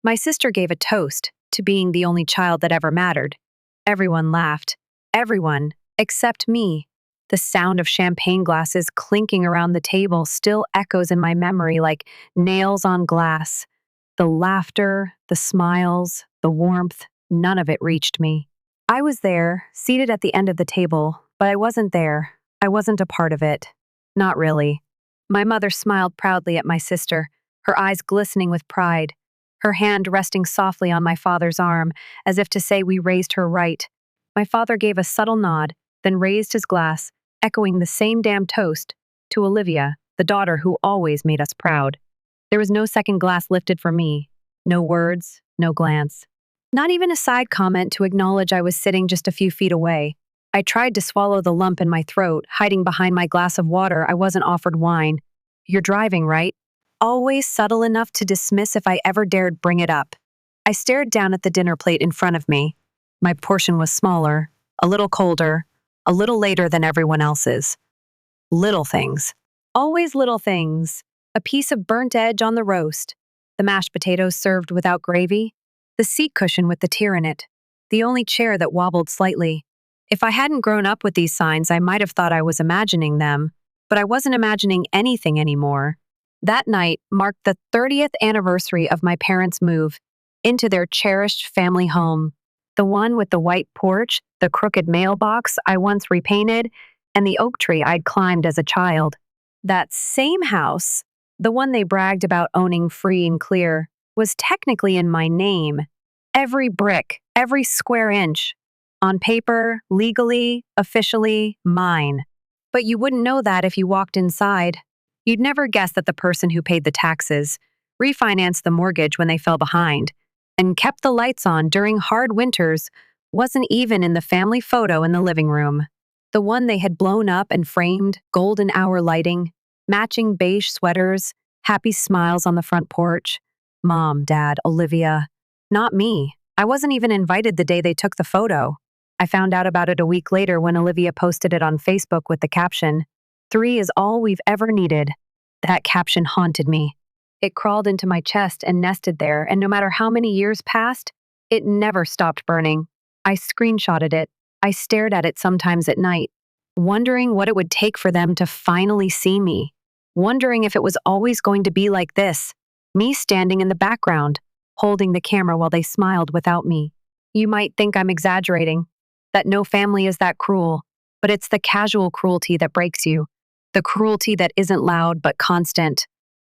My sister gave a toast to being the only child that ever mattered. Everyone laughed. Everyone, except me. The sound of champagne glasses clinking around the table still echoes in my memory like nails on glass. The laughter, the smiles, the warmth, none of it reached me. I was there, seated at the end of the table, but I wasn't there. I wasn't a part of it. Not really. My mother smiled proudly at my sister, her eyes glistening with pride, her hand resting softly on my father's arm, as if to say we raised her right. My father gave a subtle nod, then raised his glass, echoing the same damn toast, to Olivia, the daughter who always made us proud. There was no second glass lifted for me. No words, no glance. Not even a side comment to acknowledge I was sitting just a few feet away. I tried to swallow the lump in my throat, hiding behind my glass of water. I wasn't offered wine. You're driving, right? Always subtle enough to dismiss if I ever dared bring it up. I stared down at the dinner plate in front of me. My portion was smaller, a little colder, a little later than everyone else's. Little things. Always little things. A piece of burnt edge on the roast, the mashed potatoes served without gravy, the seat cushion with the tear in it, the only chair that wobbled slightly. If I hadn't grown up with these signs, I might have thought I was imagining them, but I wasn't imagining anything anymore. That night marked the 30th anniversary of my parents' move into their cherished family home, the one with the white porch, the crooked mailbox I once repainted, and the oak tree I'd climbed as a child. That same house, the one they bragged about owning free and clear, was technically in my name. Every brick, every square inch. On paper, legally, officially, mine. But you wouldn't know that if you walked inside. You'd never guess that the person who paid the taxes, refinanced the mortgage when they fell behind, and kept the lights on during hard winters wasn't even in the family photo in the living room. The one they had blown up and framed, golden hour lighting, matching beige sweaters, happy smiles on the front porch. Mom, Dad, Olivia. Not me. I wasn't even invited the day they took the photo. I found out about it a week later when Olivia posted it on Facebook with the caption, "3 is all we've ever needed." That caption haunted me. It crawled into my chest and nested there, and no matter how many years passed, it never stopped burning. I screenshotted it. I stared at it sometimes at night, wondering what it would take for them to finally see me, wondering if it was always going to be like this, me standing in the background, holding the camera while they smiled without me. You might think I'm exaggerating, that no family is that cruel, but it's the casual cruelty that breaks you, the cruelty that isn't loud but constant.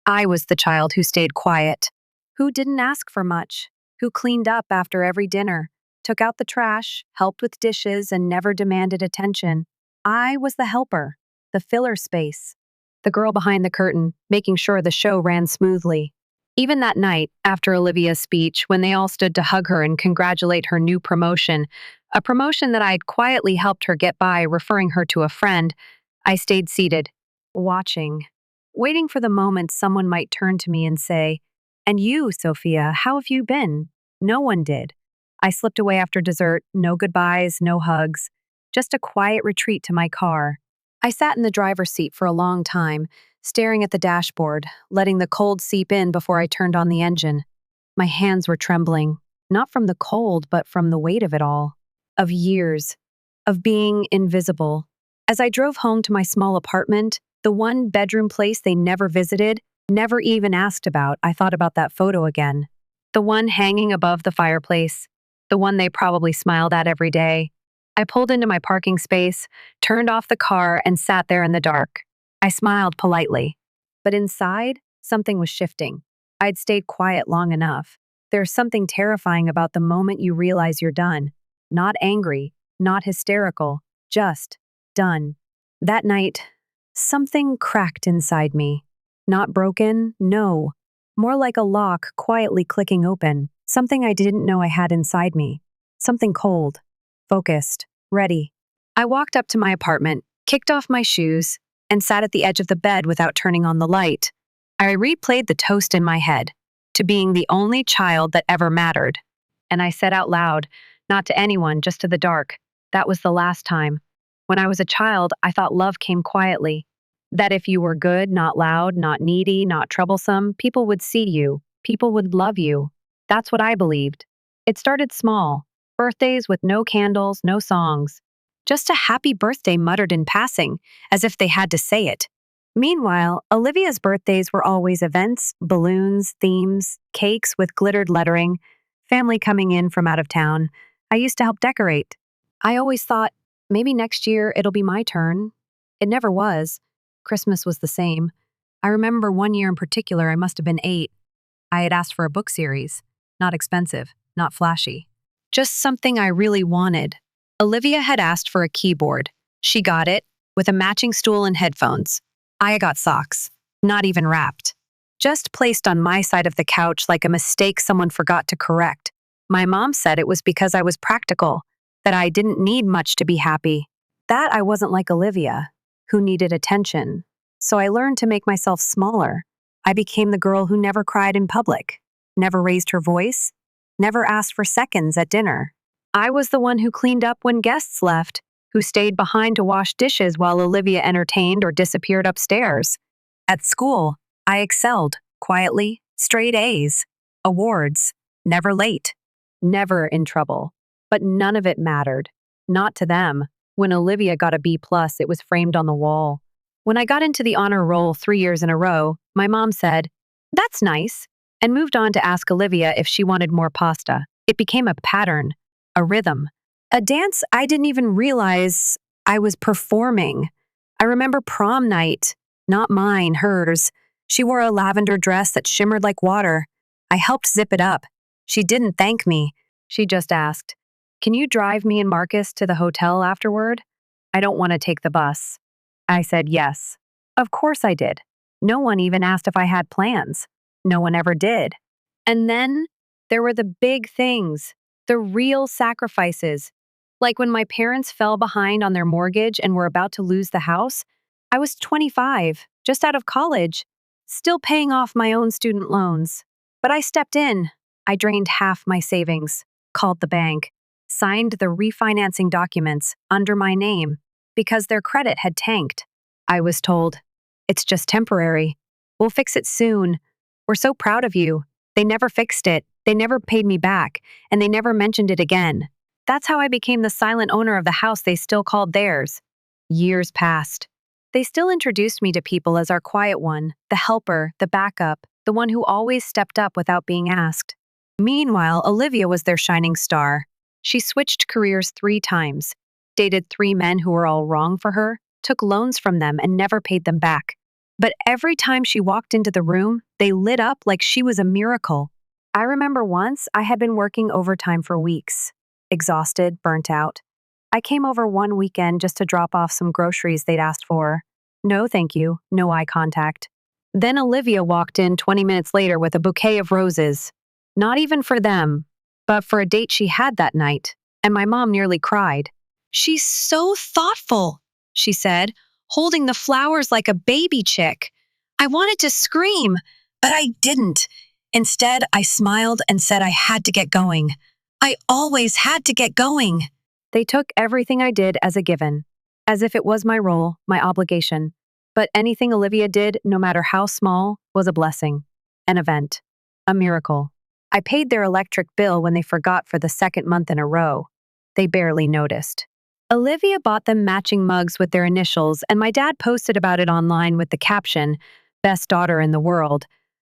I was the child who stayed quiet, who didn't ask for much, who cleaned up after every dinner, took out the trash, helped with dishes, and never demanded attention. I was the helper, the filler space, the girl behind the curtain, making sure the show ran smoothly. Even that night, after Olivia's speech, when they all stood to hug her and congratulate her new promotion, a promotion that I'd quietly helped her get by referring her to a friend, I stayed seated, watching, waiting for the moment someone might turn to me and say, "And you, Sophia, how have you been?" No one did. I slipped away after dessert, no goodbyes, no hugs, just a quiet retreat to my car. I sat in the driver's seat for a long time, staring at the dashboard, letting the cold seep in before I turned on the engine. My hands were trembling, not from the cold, but from the weight of it all, of years, of being invisible. As I drove home to my small apartment, the one-bedroom place they never visited, never even asked about, I thought about that photo again. The one hanging above the fireplace, the one they probably smiled at every day. I pulled into my parking space, turned off the car, and sat there in the dark. I smiled politely, but inside, something was shifting. I'd stayed quiet long enough. There's something terrifying about the moment you realize you're done. Not angry, not hysterical, just done. That night, something cracked inside me. Not broken, no. More like a lock quietly clicking open. Something I didn't know I had inside me. Something cold, focused, ready. I walked up to my apartment, kicked off my shoes, and sat at the edge of the bed without turning on the light. I replayed the toast in my head, to being the only child that ever mattered. And I said out loud, not to anyone, just to the dark, that was the last time. When I was a child, I thought love came quietly. That if you were good, not loud, not needy, not troublesome, people would see you, people would love you. That's what I believed. It started small, birthdays with no candles, no songs. Just a happy birthday muttered in passing, as if they had to say it. Meanwhile, Olivia's birthdays were always events, balloons, themes, cakes with glittered lettering, family coming in from out of town. I used to help decorate. I always thought, maybe next year it'll be my turn. It never was. Christmas was the same. I remember one year in particular, I must have been 8. I had asked for a book series. Not expensive, not flashy. Just something I really wanted. Olivia had asked for a keyboard. She got it, with a matching stool and headphones. I got socks, not even wrapped. Just placed on my side of the couch like a mistake someone forgot to correct. My mom said it was because I was practical, that I didn't need much to be happy. That I wasn't like Olivia, who needed attention. So I learned to make myself smaller. I became the girl who never cried in public, never raised her voice, never asked for seconds at dinner. I was the one who cleaned up when guests left, who stayed behind to wash dishes while Olivia entertained or disappeared upstairs. At school, I excelled, quietly, straight A's, awards, never late, never in trouble. But none of it mattered. Not to them. When Olivia got a B+, it was framed on the wall. When I got into the honor roll 3 years in a row, my mom said, "That's nice," and moved on to ask Olivia if she wanted more pasta. It became a pattern, a rhythm, a dance I didn't even realize I was performing. I remember prom night, not mine, hers. She wore a lavender dress that shimmered like water. I helped zip it up. She didn't thank me. She just asked, "Can you drive me and Marcus to the hotel afterward? I don't want to take the bus." I said yes. Of course I did. No one even asked if I had plans. No one ever did. And then there were the big things, the real sacrifices. Like when my parents fell behind on their mortgage and were about to lose the house, I was 25, just out of college, still paying off my own student loans. But I stepped in. I drained half my savings, called the bank, signed the refinancing documents under my name because their credit had tanked. I was told, "It's just temporary. We'll fix it soon. We're so proud of you." They never fixed it. They never paid me back, and they never mentioned it again. That's how I became the silent owner of the house they still called theirs. Years passed. They still introduced me to people as our quiet one, the helper, the backup, the one who always stepped up without being asked. Meanwhile, Olivia was their shining star. She switched careers 3 times, dated 3 men who were all wrong for her, took loans from them and never paid them back. But every time she walked into the room, they lit up like she was a miracle. I remember once I had been working overtime for weeks, exhausted, burnt out. I came over one weekend just to drop off some groceries they'd asked for. No thank you, no eye contact. Then Olivia walked in 20 minutes later with a bouquet of roses. Not even for them, but for a date she had that night, and my mom nearly cried. "She's so thoughtful," she said, holding the flowers like a baby chick. I wanted to scream, but I didn't. Instead, I smiled and said I had to get going. I always had to get going. They took everything I did as a given, as if it was my role, my obligation. But anything Olivia did, no matter how small, was a blessing, an event, a miracle. I paid their electric bill when they forgot for the 2nd month in a row. They barely noticed. Olivia bought them matching mugs with their initials, and my dad posted about it online with the caption, "Best daughter in the world."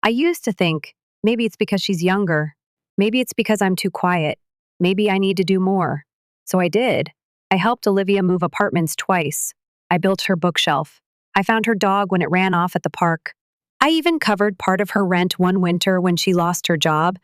I used to think, maybe it's because she's younger. Maybe it's because I'm too quiet. Maybe I need to do more. So I did. I helped Olivia move apartments twice. I built her bookshelf. I found her dog when it ran off at the park. I even covered part of her rent one winter when she lost her job.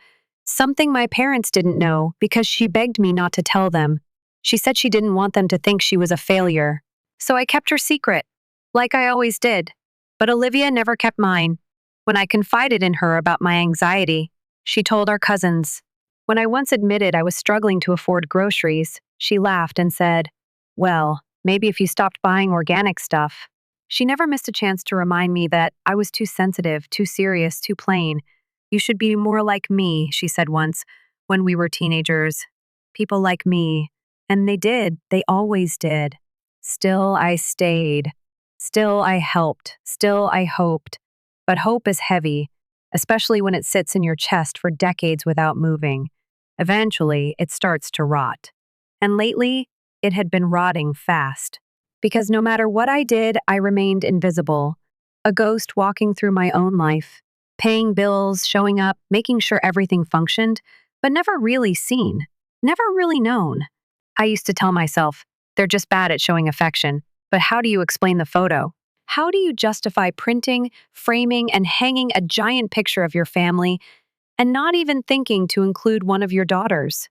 Something my parents didn't know because she begged me not to tell them. She said she didn't want them to think she was a failure. So I kept her secret, like I always did. But Olivia never kept mine. When I confided in her about my anxiety, she told our cousins. When I once admitted I was struggling to afford groceries, she laughed and said, "Well, maybe if you stopped buying organic stuff." She never missed a chance to remind me that I was too sensitive, too serious, too plain. "You should be more like me," she said once, when we were teenagers. People like me. And they did. They always did. Still, I stayed. Still, I helped. Still, I hoped. But hope is heavy. especially when it sits in your chest for decades without moving. Eventually, it starts to rot. And lately, it had been rotting fast. Because no matter what I did, I remained invisible, a ghost walking through my own life, paying bills, showing up, making sure everything functioned, but never really seen, never really known. I used to tell myself, they're just bad at showing affection, but how do you explain the photo? How do you justify printing, framing, and hanging a giant picture of your family and not even thinking to include one of your daughters?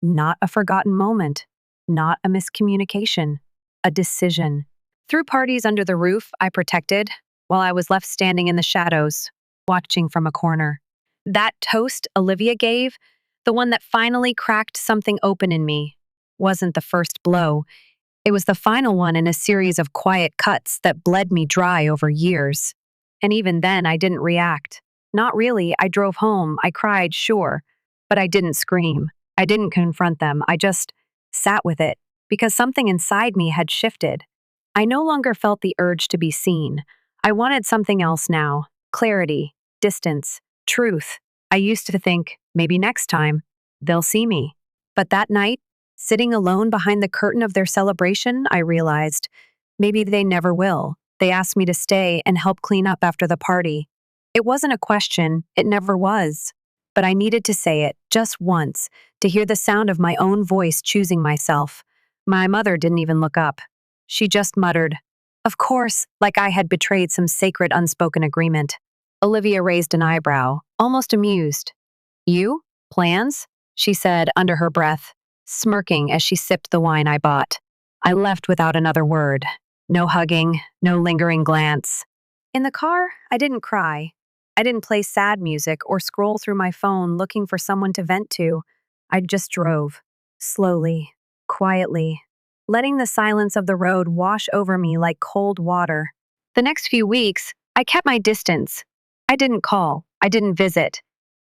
Not a forgotten moment, not a miscommunication, a decision. Through parties under the roof, I protected, while I was left standing in the shadows, watching from a corner. That toast Olivia gave, the one that finally cracked something open in me, wasn't the first blow. It was the final one in a series of quiet cuts that bled me dry over years. And even then, I didn't react. Not really. I drove home. I cried, sure. But I didn't scream. I didn't confront them. I just sat with it because something inside me had shifted. I no longer felt the urge to be seen. I wanted something else now. Clarity, distance, truth. I used to think, maybe next time, they'll see me. But that night, sitting alone behind the curtain of their celebration, I realized, maybe they never will. They asked me to stay and help clean up after the party. It wasn't a question, it never was. But I needed to say it, just once, to hear the sound of my own voice choosing myself. My mother didn't even look up. She just muttered, of course, like I had betrayed some sacred unspoken agreement. Olivia raised an eyebrow, almost amused. You? Plans? She said under her breath, smirking as she sipped the wine I bought. I left without another word. No hugging, no lingering glance. In the car, I didn't cry. I didn't play sad music or scroll through my phone looking for someone to vent to. I just drove, slowly, quietly, letting the silence of the road wash over me like cold water. The next few weeks, I kept my distance. I didn't call. I didn't visit.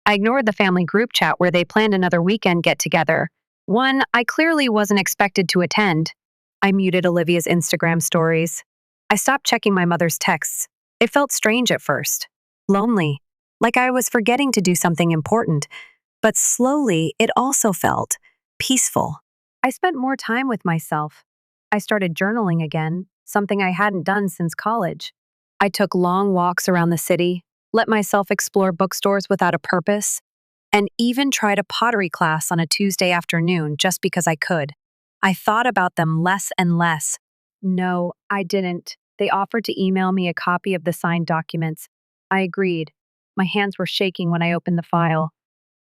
I ignored the family group chat where they planned another weekend get-together. One I clearly wasn't expected to attend. I muted Olivia's Instagram stories. I stopped checking my mother's texts. It felt strange at first. Lonely. Like I was forgetting to do something important. But slowly, it also felt peaceful. I spent more time with myself. I started journaling again, something I hadn't done since college. I took long walks around the city, let myself explore bookstores without a purpose, and even tried a pottery class on a Tuesday afternoon just because I could. I thought about them less and less. No, I didn't. They offered to email me a copy of the signed documents. I agreed. My hands were shaking when I opened the file.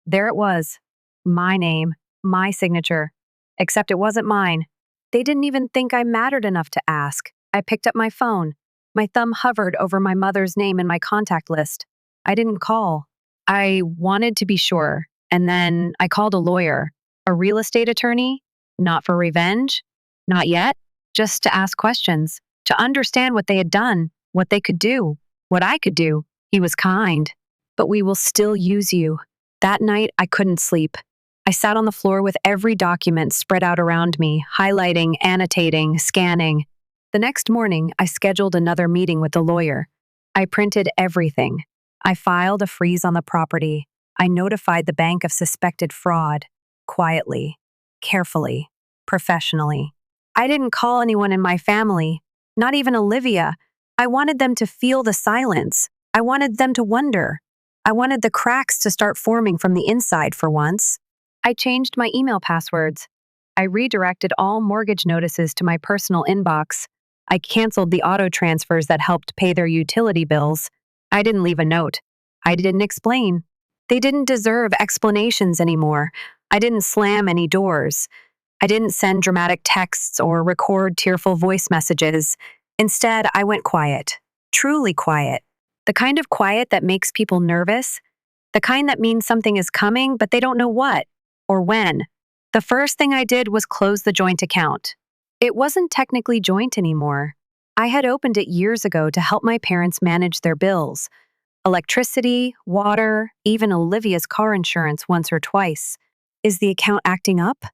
There it was. My name, my signature. Except it wasn't mine. They didn't even think I mattered enough to ask. I picked up my phone. My thumb hovered over my mother's name in my contact list. I didn't call. I wanted to be sure. And then I called a lawyer, a real estate attorney, not for revenge, not yet, just to ask questions, to understand what they had done, what they could do, what I could do. He was kind. But we will still use you. That night, I couldn't sleep. I sat on the floor with every document spread out around me, highlighting, annotating, scanning. The next morning, I scheduled another meeting with the lawyer. I printed everything. I filed a freeze on the property. I notified the bank of suspected fraud, quietly, carefully, professionally. I didn't call anyone in my family, not even Olivia. I wanted them to feel the silence. I wanted them to wonder. I wanted the cracks to start forming from the inside for once. I changed my email passwords. I redirected all mortgage notices to my personal inbox. I canceled the auto transfers that helped pay their utility bills. I didn't leave a note. I didn't explain. They didn't deserve explanations anymore. I didn't slam any doors. I didn't send dramatic texts or record tearful voice messages. Instead, I went quiet, truly quiet. The kind of quiet that makes people nervous, the kind that means something is coming, but they don't know what or when. The first thing I did was close the joint account. It wasn't technically joint anymore. I had opened it years ago to help my parents manage their bills. Electricity, water, even Olivia's car insurance once or twice. Is the account acting up?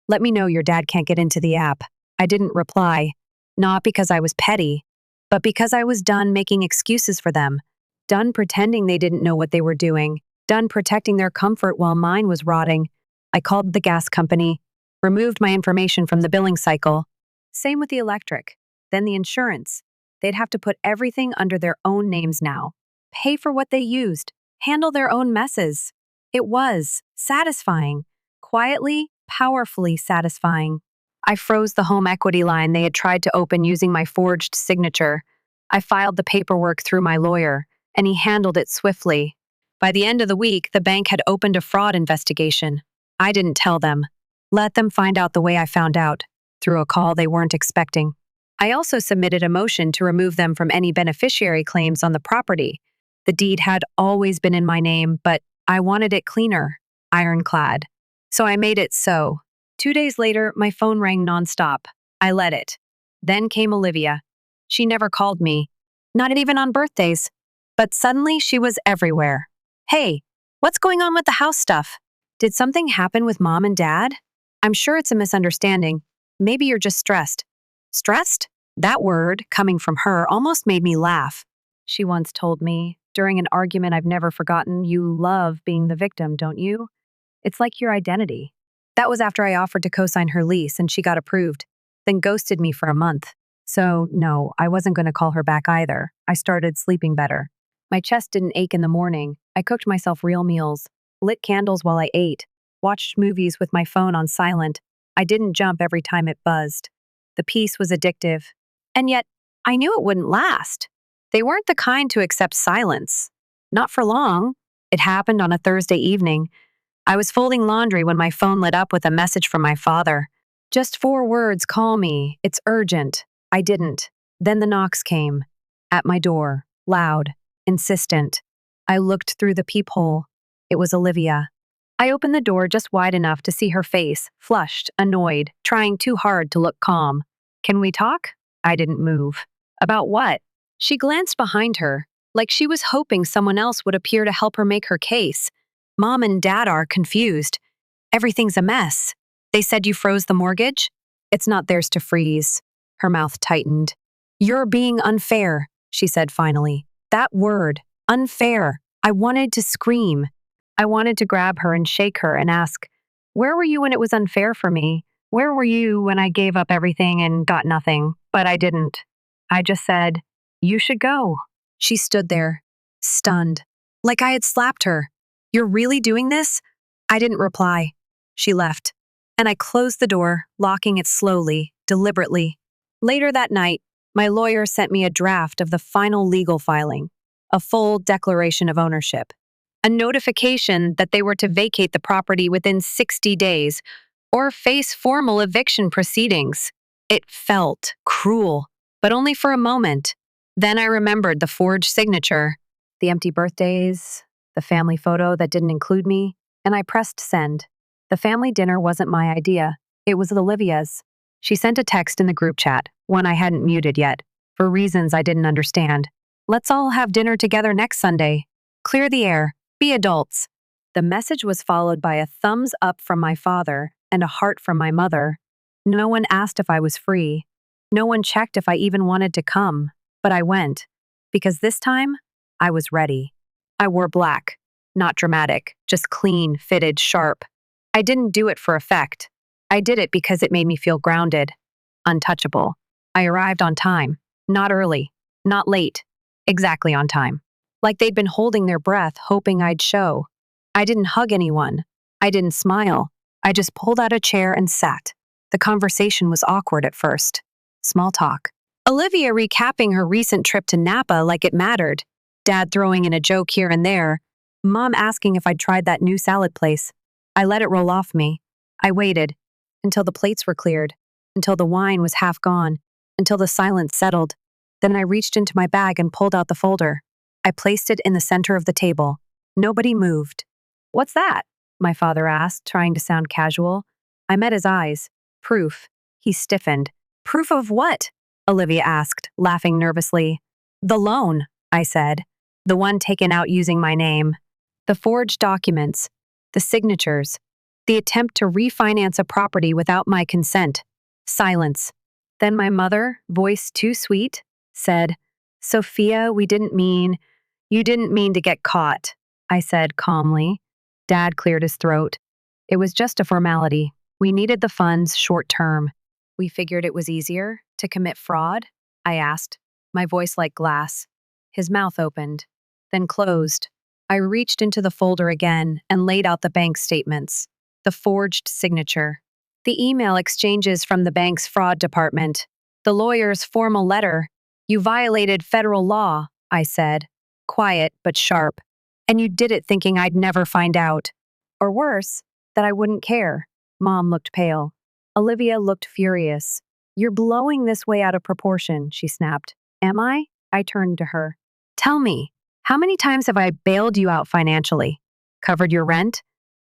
Let me know your dad can't get into the app. I didn't reply. Not because I was petty, but because I was done making excuses for them. done pretending they didn't know what they were doing, done protecting their comfort while mine was rotting. I called the gas company, removed my information from the billing cycle. Same with the electric. Then the insurance. They'd have to put everything under their own names now, pay for what they used, handle their own messes. It was satisfying, quietly, powerfully satisfying. I froze the home equity line they had tried to open using my forged signature. I filed the paperwork through my lawyer, and he handled it swiftly. By the end of the week, the bank had opened a fraud investigation. I didn't tell them. Let them find out the way I found out, through a call they weren't expecting. I also submitted a motion to remove them from any beneficiary claims on the property. The deed had always been in my name, but I wanted it cleaner, ironclad. So I made it so. 2 days later, my phone rang nonstop. I let it. Then came Olivia. She never called me, not even on birthdays. But suddenly she was everywhere. Hey, what's going on with the house stuff? Did something happen with mom and dad? I'm sure it's a misunderstanding. Maybe you're just stressed. Stressed? That word, coming from her, almost made me laugh. She once told me, during an argument I've never forgotten, you love being the victim, don't you? It's like your identity. That was after I offered to co-sign her lease and she got approved, then ghosted me for a month. So, no, I wasn't going to call her back either. I started sleeping better. My chest didn't ache in the morning. I cooked myself real meals, lit candles while I ate, watched movies with my phone on silent. I didn't jump every time it buzzed. The peace was addictive. And yet, I knew it wouldn't last. They weren't the kind to accept silence. Not for long. It happened on a Thursday evening. I was folding laundry when my phone lit up with a message from my father. Just 4 words, call me. It's urgent. I didn't. Then the knocks came. At my door. Loud. Insistent. I looked through the peephole. It was Olivia. I opened the door just wide enough to see her face, flushed, annoyed, trying too hard to look calm. Can we talk? I didn't move. About what? She glanced behind her, like she was hoping someone else would appear to help her make her case. Mom and Dad are confused. Everything's a mess. They said you froze the mortgage? It's not theirs to freeze. Her mouth tightened. You're being unfair, she said finally. That word, unfair. I wanted to scream. I wanted to grab her and shake her and ask, where were you when it was unfair for me? Where were you when I gave up everything and got nothing? But I didn't. I just said, you should go. She stood there, stunned, like I had slapped her. You're really doing this? I didn't reply. She left, and I closed the door, locking it slowly, deliberately. Later that night, my lawyer sent me a draft of the final legal filing, a full declaration of ownership, a notification that they were to vacate the property within 60 days or face formal eviction proceedings. It felt cruel, but only for a moment. Then I remembered the forged signature, the empty birthdays, the family photo that didn't include me, and I pressed send. The family dinner wasn't my idea. It was Olivia's. She sent a text in the group chat, one I hadn't muted yet, for reasons I didn't understand. Let's all have dinner together next Sunday. Clear the air. Be adults. The message was followed by a thumbs up from my father and a heart from my mother. No one asked if I was free. No one checked if I even wanted to come. But I went. Because this time, I was ready. I wore black. Not dramatic, just clean, fitted, sharp. I didn't do it for effect. I did it because it made me feel grounded, untouchable. I arrived on time. Not early. Not late. Exactly on time. Like they'd been holding their breath, hoping I'd show. I didn't hug anyone. I didn't smile. I just pulled out a chair and sat. The conversation was awkward at first. Small talk. Olivia recapping her recent trip to Napa like it mattered. Dad throwing in a joke here and there. Mom asking if I'd tried that new salad place. I let it roll off me. I waited until the plates were cleared, until the wine was half gone, until the silence settled. Then I reached into my bag and pulled out the folder. I placed it in the center of the table. Nobody moved. What's that? My father asked, trying to sound casual. I met his eyes. Proof. He stiffened. Proof of what? Olivia asked, laughing nervously. The loan, I said. The one taken out using my name. The forged documents. The signatures. The attempt to refinance a property without my consent. Silence. Then my mother, voice too sweet, said, Sophia, we didn't mean. You didn't mean to get caught, I said calmly. Dad cleared his throat. It was just a formality. We needed the funds short term. We figured it was easier to commit fraud? I asked, my voice like glass. His mouth opened, then closed. I reached into the folder again and laid out the bank statements, the forged signature, the email exchanges from the bank's fraud department, the lawyer's formal letter. You violated federal law, I said, quiet but sharp. And you did it thinking I'd never find out. Or worse, that I wouldn't care. Mom looked pale. Olivia looked furious. You're blowing this way out of proportion, she snapped. Am I? I turned to her. Tell me, how many times have I bailed you out financially? Covered your rent?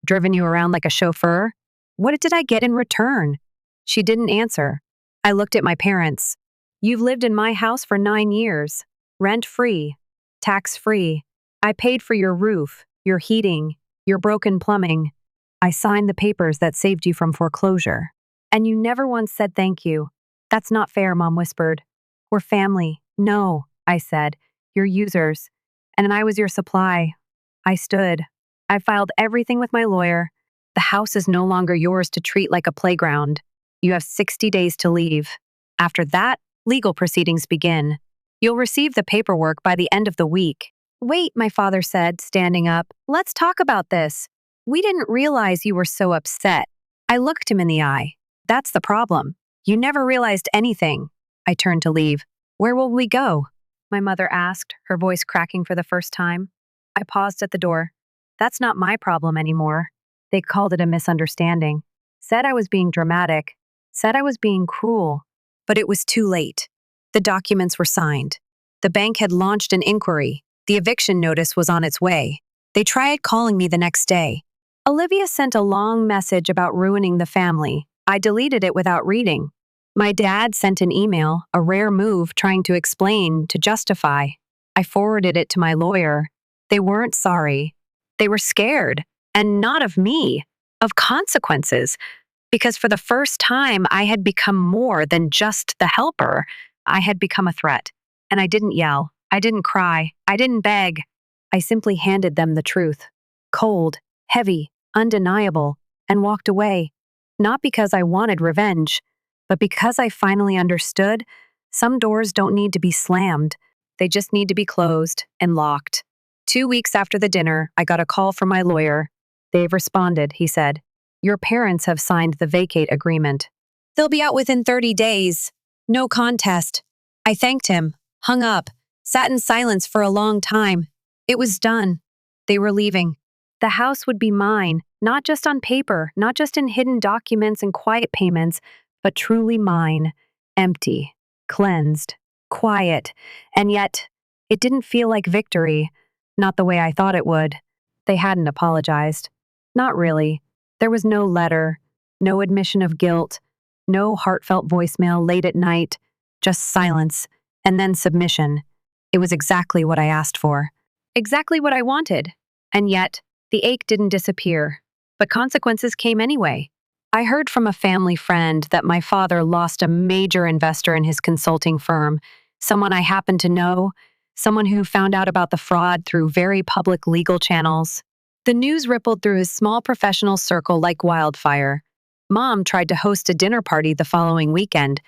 Driven you around like a chauffeur? What did I get in return? She didn't answer. I looked at my parents. You've lived in my house for 9 years. Rent-free. Tax-free. I paid for your roof, your heating, your broken plumbing. I signed the papers that saved you from foreclosure. And you never once said thank you. That's not fair, Mom whispered. We're family. No, I said. You're users. And I was your supply. I stood. I filed everything with my lawyer. The house is no longer yours to treat like a playground. You have 60 days to leave. After that, legal proceedings begin. You'll receive the paperwork by the end of the week. Wait, my father said, standing up. Let's talk about this. We didn't realize you were so upset. I looked him in the eye. That's the problem. You never realized anything. I turned to leave. Where will we go? My mother asked, her voice cracking for the first time. I paused at the door. That's not my problem anymore. They called it a misunderstanding. Said I was being dramatic. Said I was being cruel. But it was too late. The documents were signed. The bank had launched an inquiry. The eviction notice was on its way. They tried calling me the next day. Olivia sent a long message about ruining the family. I deleted it without reading. My dad sent an email, a rare move trying to explain, to justify. I forwarded it to my lawyer. They weren't sorry. They were scared. And not of me, of consequences. Because for the first time, I had become more than just the helper. I had become a threat. And I didn't yell. I didn't cry. I didn't beg. I simply handed them the truth. Cold, heavy, undeniable, and walked away. Not because I wanted revenge, but because I finally understood some doors don't need to be slammed. They just need to be closed and locked. 2 weeks after the dinner, I got a call from my lawyer. They've responded, he said. Your parents have signed the vacate agreement. They'll be out within 30 days. No contest. I thanked him, hung up, sat in silence for a long time. It was done. They were leaving. The house would be mine, not just on paper, not just in hidden documents and quiet payments, but truly mine, empty, cleansed, quiet. And yet, it didn't feel like victory, not the way I thought it would. They hadn't apologized. Not really. There was no letter, no admission of guilt, no heartfelt voicemail late at night, just silence, and then submission. It was exactly what I asked for. Exactly what I wanted. And yet, the ache didn't disappear. But consequences came anyway. I heard from a family friend that my father lost a major investor in his consulting firm, someone I happened to know, someone who found out about the fraud through very public legal channels. The news rippled through his small professional circle like wildfire. Mom tried to host a dinner party the following weekend.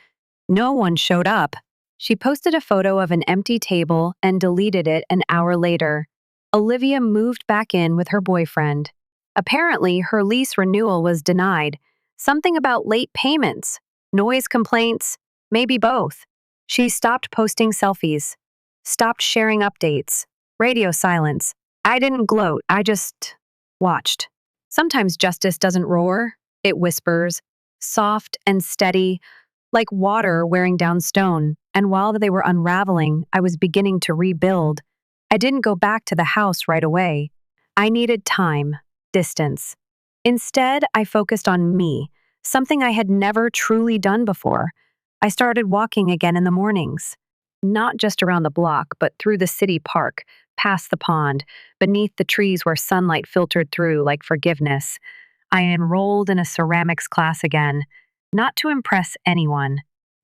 No one showed up. She posted a photo of an empty table and deleted it an hour later. Olivia moved back in with her boyfriend. Apparently, her lease renewal was denied. Something about late payments, noise complaints, maybe both. She stopped posting selfies, stopped sharing updates, radio silence. I didn't gloat, I just watched. Sometimes justice doesn't roar, it whispers, soft and steady, like water wearing down stone. And while they were unraveling, I was beginning to rebuild. I didn't go back to the house right away. I needed time, distance. Instead, I focused on me, something I had never truly done before. I started walking again in the mornings. Not just around the block, but through the city park, past the pond, beneath the trees where sunlight filtered through like forgiveness. I enrolled in a ceramics class again, not to impress anyone,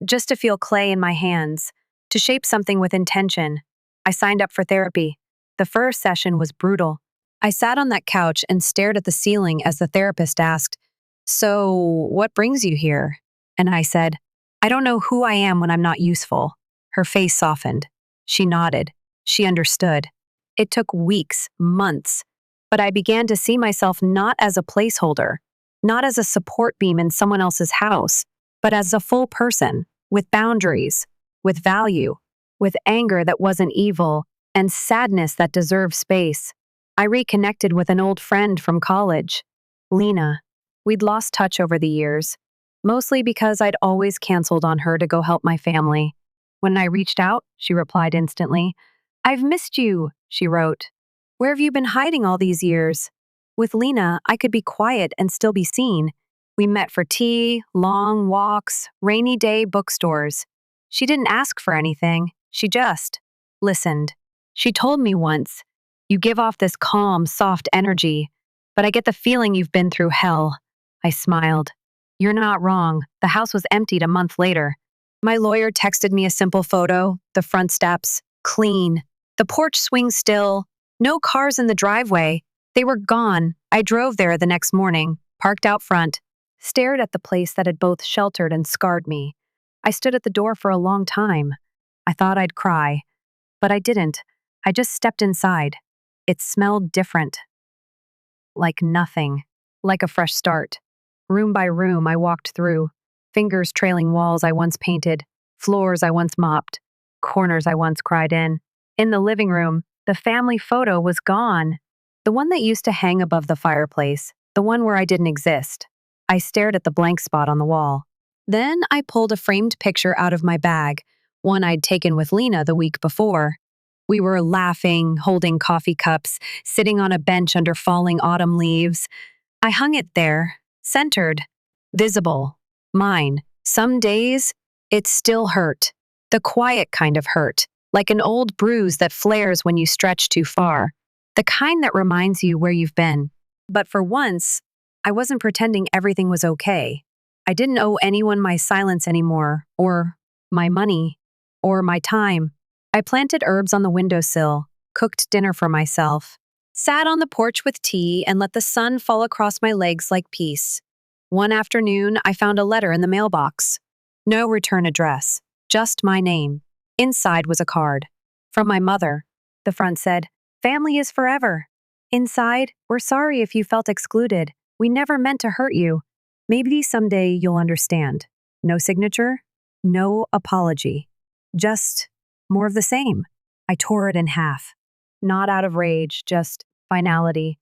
just to feel clay in my hands, to shape something with intention. I signed up for therapy. The first session was brutal. I sat on that couch and stared at the ceiling as the therapist asked, "So, what brings you here?" And I said, "I don't know who I am when I'm not useful." Her face softened. She nodded. She understood. It took weeks, months, but I began to see myself not as a placeholder, not as a support beam in someone else's house, but as a full person, with boundaries, with value, with anger that wasn't evil, and sadness that deserved space. I reconnected with an old friend from college, Lena. We'd lost touch over the years, mostly because I'd always canceled on her to go help my family. When I reached out, she replied instantly. "I've missed you," she wrote. "Where have you been hiding all these years?" With Lena, I could be quiet and still be seen. We met for tea, long walks, rainy day bookstores. She didn't ask for anything, she just listened. She told me once, "You give off this calm, soft energy, but I get the feeling you've been through hell." I smiled. "You're not wrong. The house was emptied a month later." My lawyer texted me a simple photo, the front steps, clean. The porch swing still, no cars in the driveway. They were gone. I drove there the next morning, parked out front, stared at the place that had both sheltered and scarred me. I stood at the door for a long time. I thought I'd cry, but I didn't. I just stepped inside. It smelled different. Like nothing. Like a fresh start. Room by room, I walked through. Fingers trailing walls I once painted. Floors I once mopped. Corners I once cried in. In the living room, the family photo was gone. The one that used to hang above the fireplace. The one where I didn't exist. I stared at the blank spot on the wall. Then I pulled a framed picture out of my bag, one I'd taken with Lena the week before. We were laughing, holding coffee cups, sitting on a bench under falling autumn leaves. I hung it there, centered, visible, mine. Some days, it still hurt. The quiet kind of hurt, like an old bruise that flares when you stretch too far. The kind that reminds you where you've been. But for once, I wasn't pretending everything was okay. I didn't owe anyone my silence anymore, or my money, or my time. I planted herbs on the windowsill, cooked dinner for myself, sat on the porch with tea and let the sun fall across my legs like peace. One afternoon, I found a letter in the mailbox. No return address, just my name. Inside was a card. From my mother. The front said, "Family is forever." Inside, "We're sorry if you felt excluded. We never meant to hurt you. Maybe someday you'll understand." No signature, no apology. Just more of the same. I tore it in half. Not out of rage, just finality.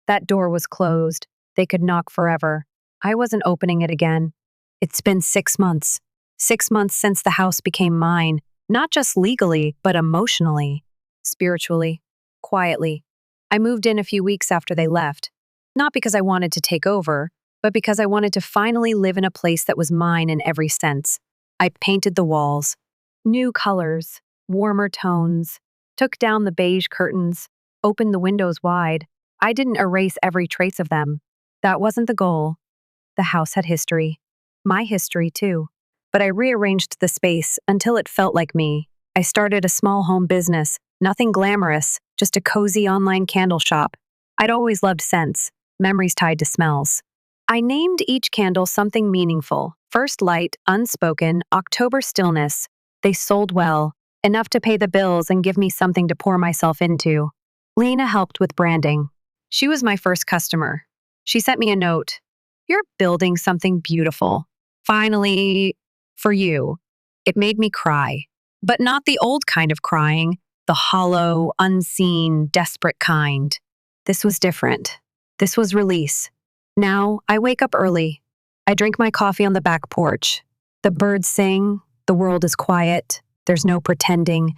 That door was closed. They could knock forever. I wasn't opening it again. It's been 6 months. 6 months since the house became mine, not just legally, but emotionally, spiritually, quietly. I moved in a few weeks after they left, not because I wanted to take over, but because I wanted to finally live in a place that was mine in every sense. I painted the walls. New colors, warmer tones, took down the beige curtains, opened the windows wide. I didn't erase every trace of them. That wasn't the goal. The house had history. My history, too. But I rearranged the space until it felt like me. I started a small home business, nothing glamorous, just a cozy online candle shop. I'd always loved scents, memories tied to smells. I named each candle something meaningful. First light, unspoken, October stillness. They sold well, enough to pay the bills and give me something to pour myself into. Lena helped with branding. She was my first customer. She sent me a note. "You're building something beautiful. Finally, for you." It made me cry. But not the old kind of crying, the hollow, unseen, desperate kind. This was different. This was release. Now, I wake up early. I drink my coffee on the back porch. The birds sing, the world is quiet, there's no pretending,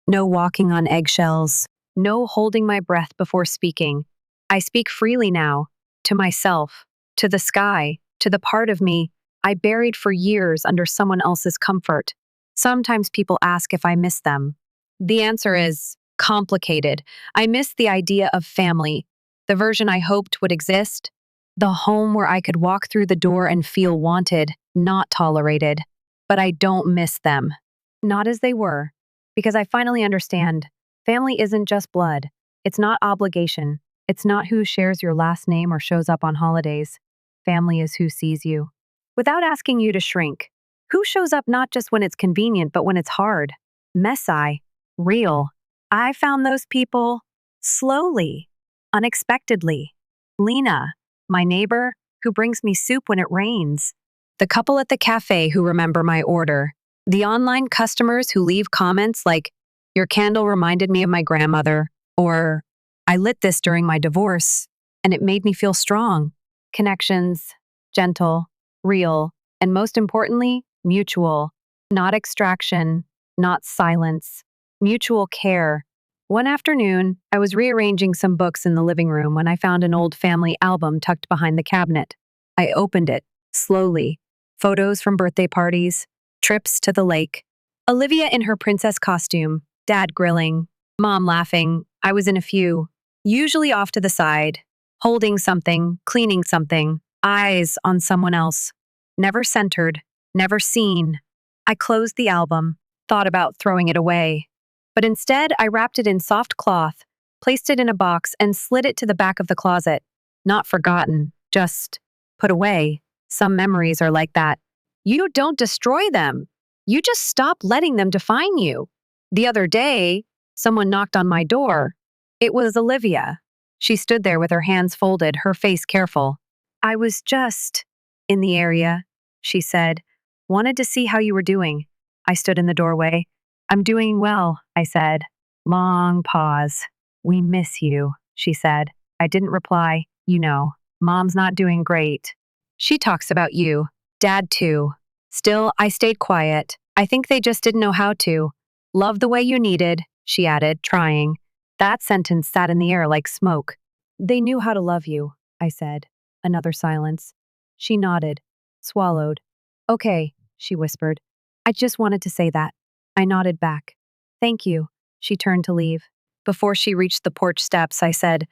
no walking on eggshells, no holding my breath before speaking. I speak freely now, to myself, to the sky, to the part of me I buried for years under someone else's comfort. Sometimes people ask if I miss them. The answer is complicated. I miss the idea of family, the version I hoped would exist, the home where I could walk through the door and feel wanted, not tolerated. But I don't miss them. Not as they were. Because I finally understand, family isn't just blood. It's not obligation. It's not who shares your last name or shows up on holidays. Family is who sees you. Without asking you to shrink. Who shows up not just when it's convenient, but when it's hard. Messy. Real. I found those people slowly, unexpectedly. Lena, my neighbor, who brings me soup when it rains. The couple at the cafe who remember my order. The online customers who leave comments like, "Your candle reminded me of my grandmother," or "I lit this during my divorce, and it made me feel strong." Connections, gentle, real, and most importantly, mutual. Not extraction, not silence. Mutual care. One afternoon, I was rearranging some books in the living room when I found an old family album tucked behind the cabinet. I opened it, slowly. Photos from birthday parties, trips to the lake. Olivia in her princess costume, Dad grilling, Mom laughing. I was in a few, usually off to the side, holding something, cleaning something, eyes on someone else. Never centered, never seen. I closed the album, thought about throwing it away. But instead, I wrapped it in soft cloth, placed it in a box, and slid it to the back of the closet. Not forgotten, just put away. Some memories are like that. You don't destroy them. You just stop letting them define you. The other day, someone knocked on my door. It was Olivia. She stood there with her hands folded, her face careful. "I was just in the area," she said. "Wanted to see how you were doing." I stood in the doorway. "I'm doing well," I said. Long pause. "We miss you," she said. I didn't reply. "You know, Mom's not doing great." "She talks about you. Dad, too." Still, I stayed quiet. "I think they just didn't know how to. Love the way you needed," she added, trying. That sentence sat in the air like smoke. "They knew how to love you," I said. Another silence. She nodded, swallowed. "Okay," she whispered. "I just wanted to say that." I nodded back. "Thank you." She turned to leave. Before she reached the porch steps, I said,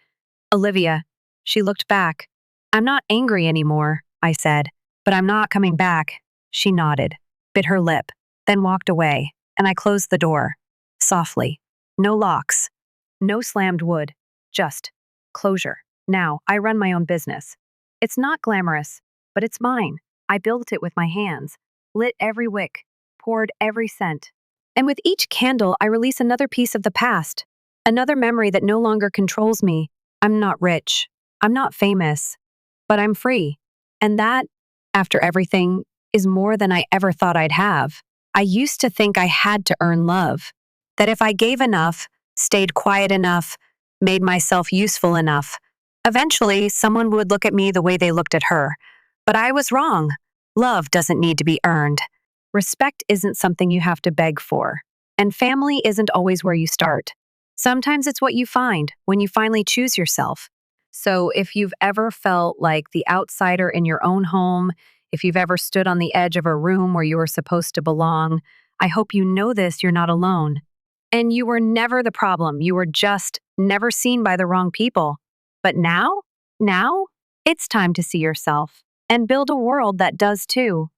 "Olivia." She looked back. "I'm not angry anymore," I said, "but I'm not coming back." She nodded, bit her lip, then walked away, and I closed the door. Softly. No locks. No slammed wood. Just closure. Now, I run my own business. It's not glamorous, but it's mine. I built it with my hands, lit every wick, poured every scent. And with each candle, I release another piece of the past, another memory that no longer controls me. I'm not rich. I'm not famous. But I'm free. And that, after everything, is more than I ever thought I'd have. I used to think I had to earn love. That if I gave enough, stayed quiet enough, made myself useful enough, eventually someone would look at me the way they looked at her. But I was wrong. Love doesn't need to be earned. Respect isn't something you have to beg for. And family isn't always where you start. Sometimes it's what you find when you finally choose yourself. So if you've ever felt like the outsider in your own home, if you've ever stood on the edge of a room where you were supposed to belong, I hope you know this, you're not alone. And you were never the problem. You were just never seen by the wrong people. But now, it's time to see yourself and build a world that does too.